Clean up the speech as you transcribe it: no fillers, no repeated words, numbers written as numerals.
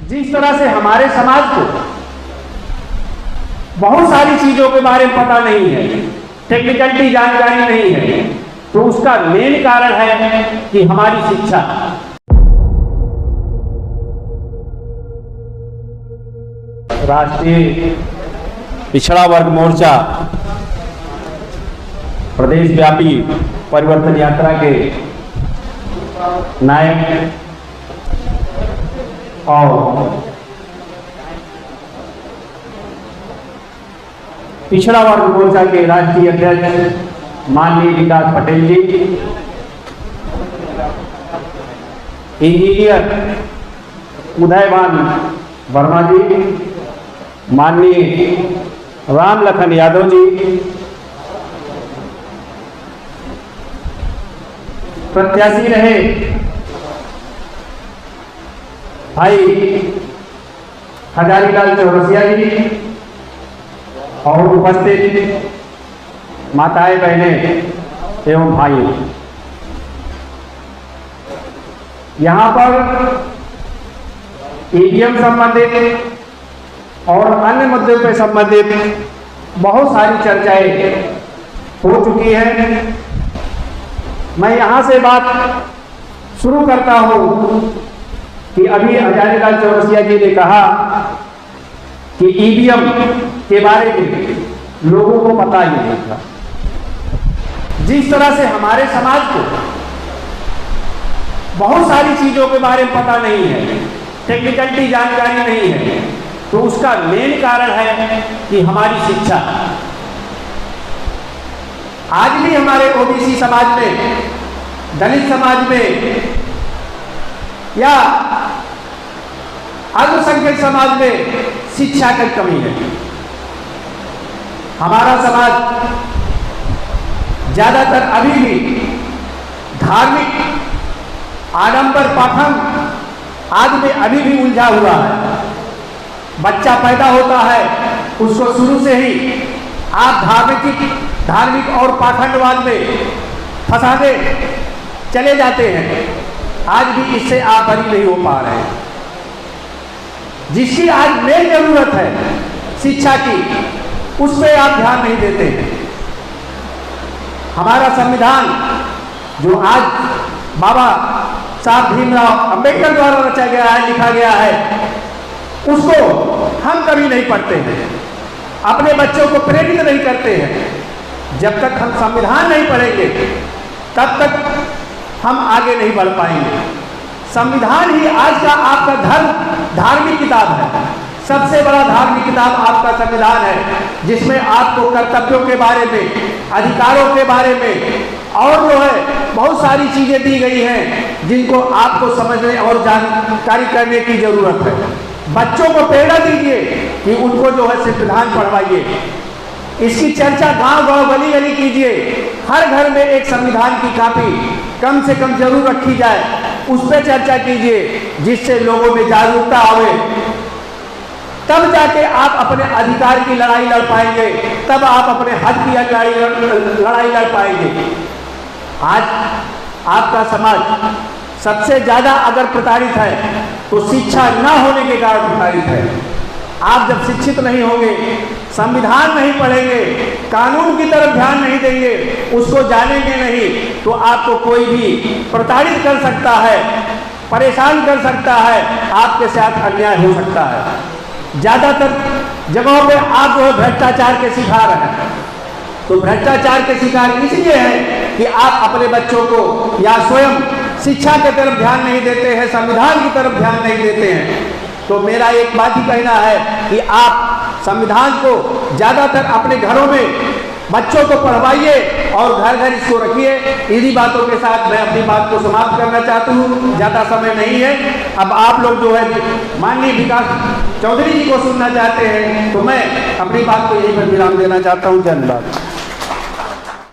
जिस तरह से हमारे समाज को बहुत सारी चीजों के बारे में पता नहीं है, टेक्निकलिटी जानकारी नहीं है, तो उसका मेन कारण है कि हमारी शिक्षा। राष्ट्रीय पिछड़ा वर्ग मोर्चा प्रदेश व्यापी परिवर्तन यात्रा के नायक और पिछड़ा वर्ग मोर्चा के राष्ट्रीय अध्यक्ष माननीय विकास पटेल जी, इंजीनियर उदयभान वर्मा जी, माननीय राम लखन यादव जी, प्रत्याशी रहे भाई हजारीलाल चौरसिया जी और उपस्थित माताएं, बहनें एवं भाई, यहाँ पर ईवीएम संबंधित और अन्य मुद्दों पर संबंधित बहुत सारी चर्चाएं हो चुकी हैं। मैं यहाँ से बात शुरू करता हूँ कि अभी हजारीलाल चौरसिया जी ने कहा कि ईवीएम के बारे में लोगों को पता ही नहीं था। जिस तरह से हमारे समाज को बहुत सारी चीजों के बारे में पता नहीं है, टेक्निकलिटी जानकारी नहीं है, तो उसका मेन कारण है कि हमारी शिक्षा। आज भी हमारे ओबीसी समाज में, दलित समाज में या अल्पसंख्यक समाज में शिक्षा की कमी है। हमारा समाज ज्यादातर अभी भी धार्मिक आडंबर पाखंड आदि में अभी भी उलझा हुआ है। बच्चा पैदा होता है, उसको शुरू से ही आप धार्मिक और पाखंडवाद में फंसाने चले जाते हैं। आज भी इससे आप बरी नहीं हो पा रहे हैं। जिसकी आज मेन जरूरत है शिक्षा की, उस पर आप ध्यान नहीं देते हैं। हमारा संविधान जो आज बाबा साहब भीमराव अंबेडकर द्वारा रचा गया है, लिखा गया है, उसको हम कभी नहीं पढ़ते हैं, अपने बच्चों को प्रेरित नहीं करते हैं। जब तक हम संविधान नहीं पढ़ेंगे तब तक हम आगे नहीं बढ़ पाएंगे। संविधान ही आज का आपका धार्मिक किताब है। सबसे बड़ा धार्मिक किताब आपका संविधान है, जिसमें आपको कर्तव्यों के बारे में, अधिकारों के बारे में और जो है बहुत सारी चीजें दी गई हैं जिनको आपको समझने और जानकारी करने की जरूरत है। बच्चों को प्रेरणा दीजिए कि उनको जो है संविधान पढ़वाइए। इसकी चर्चा गांव-गांव, गली-गली कीजिए। हर घर में एक संविधान की कॉपी कम से कम जरूर रखी जाए, उस पर चर्चा कीजिए, जिससे लोगों में जागरूकता आवे। तब जाके आप अपने अधिकार की लड़ाई लड़ पाएंगे, तब आप अपने हक की लड़ाई लड़ पाएंगे। आज आपका समाज सबसे ज्यादा अगर प्रताड़ित है तो शिक्षा न होने के कारण प्रताड़ित है। आप जब शिक्षित नहीं होंगे, संविधान नहीं पढ़ेंगे, कानून की तरफ ध्यान नहीं देंगे, उसको जानेंगे नहीं, तो आपको कोई भी प्रताड़ित कर सकता है, परेशान कर सकता है, आपके साथ अन्याय हो सकता है। ज्यादातर जगहों पे आप जो है भ्रष्टाचार के शिकार हैं। तो भ्रष्टाचार के शिकार इसलिए है कि आप अपने बच्चों को या स्वयं शिक्षा की तरफ ध्यान नहीं देते हैं, संविधान की तरफ ध्यान नहीं देते हैं। तो मेरा एक बात ही कहना है कि आप संविधान को ज्यादातर अपने घरों में बच्चों को पढ़वाइए और घर घर इसको रखिए। इन्हीं बातों के साथ मैं अपनी बात को समाप्त करना चाहता हूँ, ज्यादा समय नहीं है। अब आप लोग जो है माननीय विकास चौधरी जी को सुनना चाहते हैं, तो मैं अपनी बात को यहीं पर विराम देना चाहता हूँ। धन्यवाद।